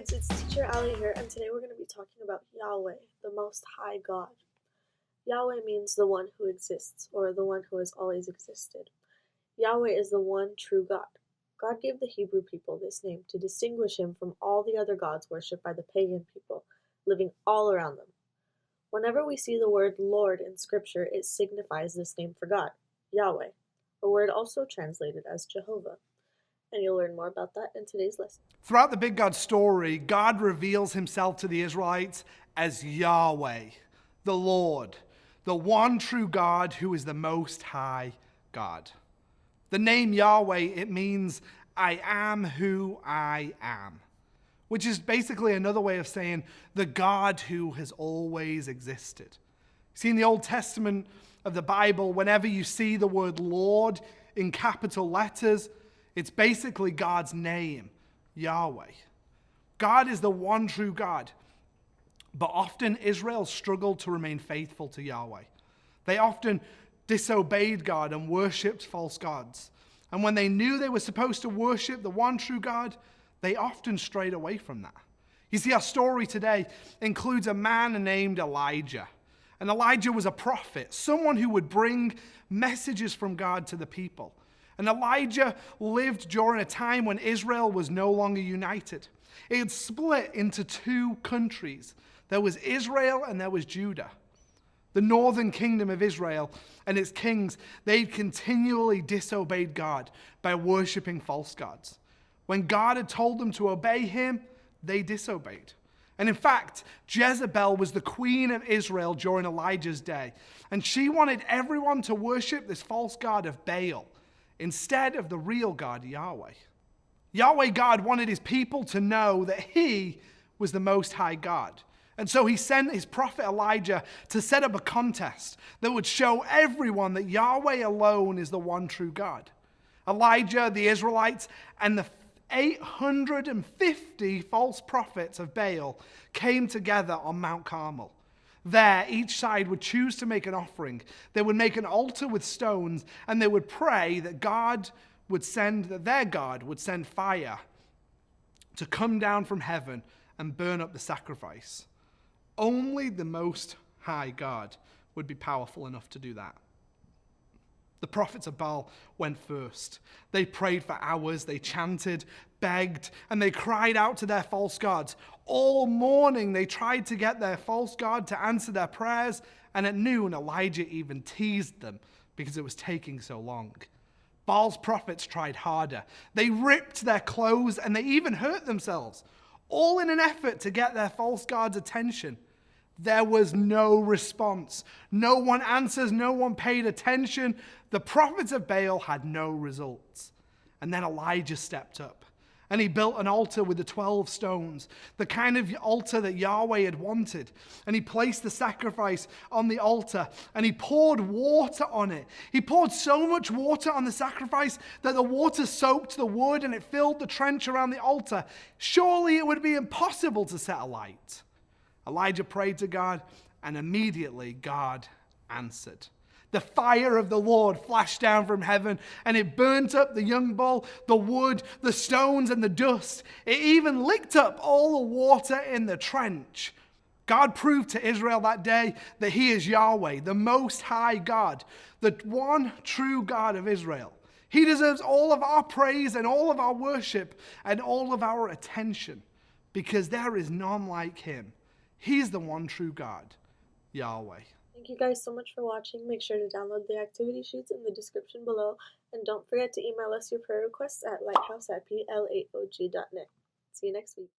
guys, it's Teacher Ali here, and today we're going to be talking about Yahweh, the Most High God. Yahweh means the one who exists, or the one who has always existed. Yahweh is the one true God. God gave the Hebrew people this name to distinguish him from all the other gods worshipped by the pagan people living all around them. Whenever we see the word Lord in Scripture, it signifies this name for God, Yahweh, a word also translated as Jehovah. And you'll learn more about that in today's lesson. Throughout the Big God story, God reveals himself to the Israelites as Yahweh, the Lord, the one true God who is the Most High God. The name Yahweh, it means I am who I am, which is basically another way of saying the God who has always existed. See, in the Old Testament of the Bible, whenever you see the word Lord in capital letters, it's basically God's name, Yahweh. God is the one true God. But often Israel struggled to remain faithful to Yahweh. They often disobeyed God and worshipped false gods. And when they knew they were supposed to worship the one true God, they often strayed away from that. You see, our story today includes a man named Elijah. And Elijah was a prophet, someone who would bring messages from God to the people. And Elijah lived during a time when Israel was no longer united. It had split into two countries. There was Israel and there was Judah. The northern kingdom of Israel and its kings, they continually disobeyed God by worshiping false gods. When God had told them to obey him, they disobeyed. And in fact, Jezebel was the queen of Israel during Elijah's day. And she wanted everyone to worship this false god of Baal instead of the real God, Yahweh. Yahweh God wanted his people to know that he was the Most High God. And so he sent his prophet Elijah to set up a contest that would show everyone that Yahweh alone is the one true God. Elijah, the Israelites, and the 850 false prophets of Baal came together on Mount Carmel. There, each side would choose to make an offering. They would make an altar with stones, and they would pray that their God would send fire to come down from heaven and burn up the sacrifice. Only the Most High God would be powerful enough to do that. The prophets of Baal went first. They prayed for hours, they chanted, begged, and they cried out to their false gods. All morning they tried to get their false god to answer their prayers, and at noon Elijah even teased them because it was taking so long. Baal's prophets tried harder. They ripped their clothes and they even hurt themselves, all in an effort to get their false god's attention. There was no response. No one answers. No one paid attention. The prophets of Baal had no results. And then Elijah stepped up and he built an altar with the 12 stones, the kind of altar that Yahweh had wanted. And he placed the sacrifice on the altar and he poured water on it. He poured so much water on the sacrifice that the water soaked the wood and it filled the trench around the altar. Surely it would be impossible to set alight. Elijah prayed to God, and immediately God answered. The fire of the Lord flashed down from heaven, and it burnt up the young bull, the wood, the stones, and the dust. It even licked up all the water in the trench. God proved to Israel that day that he is Yahweh, the Most High God, the one true God of Israel. He deserves all of our praise and all of our worship and all of our attention, because there is none like him. He's the one true God, Yahweh. Thank you guys so much for watching. Make sure to download the activity sheets in the description below. And don't forget to email us your prayer requests at lighthouse@plaog.net. See you next week.